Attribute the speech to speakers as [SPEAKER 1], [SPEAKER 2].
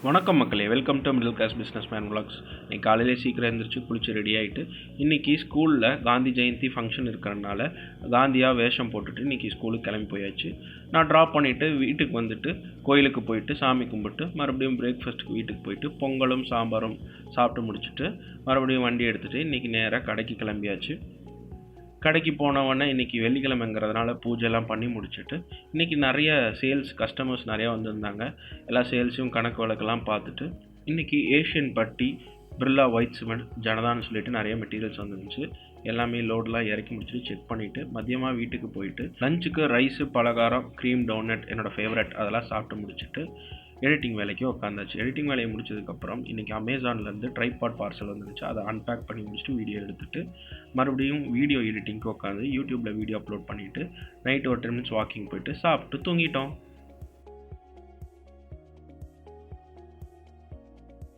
[SPEAKER 1] வணக்கம் மக்களே, welcome to middle class businessman vlogs. இன்னைக்கு காலையிலே சீக்கிரம் எழுந்திரிச்சு குளிச்சு ரெடி ஆகிட்டு இன்றைக்கி ஸ்கூலில் காந்தி ஜெயந்தி ஃபங்க்ஷன் இருக்கிறனால காந்தியாக வேஷம் போட்டுட்டு இன்றைக்கி ஸ்கூலுக்கு கிளம்பி போயாச்சு. நான் ட்ராப் பண்ணிவிட்டு வீட்டுக்கு வந்துட்டு கோயிலுக்கு போயிட்டு சாமி கும்பிட்டு மறுபடியும் பிரேக்ஃபாஸ்ட்டுக்கு வீட்டுக்கு போயிட்டு பொங்கலும் சாம்பாரும் சாப்பிட்டு முடிச்சுட்டு மறுபடியும் வண்டி எடுத்துகிட்டு இன்றைக்கி நேராக கடைக்கு கிளம்பியாச்சு. கடைக்கு போனவொடனே இன்றைக்கி வெள்ளிக்கிழமைங்கிறதுனால பூஜைலாம் பண்ணி முடிச்சுட்டு இன்றைக்கி நிறைய கஸ்டமர்ஸ் நிறையா வந்திருந்தாங்க. எல்லா சேல்ஸையும் கணக்கு வழக்கெல்லாம் பார்த்துட்டு இன்றைக்கி ஏஷியன் பட்டி, பிர்லா ஒயிட் சிமெண்ட், ஜனதான்னு சொல்லிட்டு நிறைய மெட்டீரியல்ஸ் வந்துருந்துச்சு. எல்லாமே லோடெலாம் இறக்கி முடிச்சுட்டு செக் பண்ணிவிட்டு மதியமாக வீட்டுக்கு போயிட்டு லஞ்சுக்கு ரைஸு, பலகாரம், க்ரீம், டோனட் என்னோடய ஃபேவரட் அதெல்லாம் சாப்பிட்டு முடிச்சுட்டு எடிட்டிங் வேலைக்கு உட்காந்தாச்சு. எடிட்டிங் வேலையை முடிச்சதுக்கப்புறம் இன்றைக்கி அமேசான்லேருந்து ட்ரைபாட் பார்சல் வந்துருந்துச்சு. அதை அன்பேக் பண்ணி முடிச்சுட்டு வீடியோ எடுத்துகிட்டு மறுபடியும் வீடியோ எடிட்டிங்க்கு உட்காந்து யூடியூப்பில் வீடியோ அப்லோட் பண்ணிவிட்டு நைட்டு ஒரு 10 minutes வாக்கிங் போயிட்டு சாப்பிட்டு தூங்கிட்டோம்.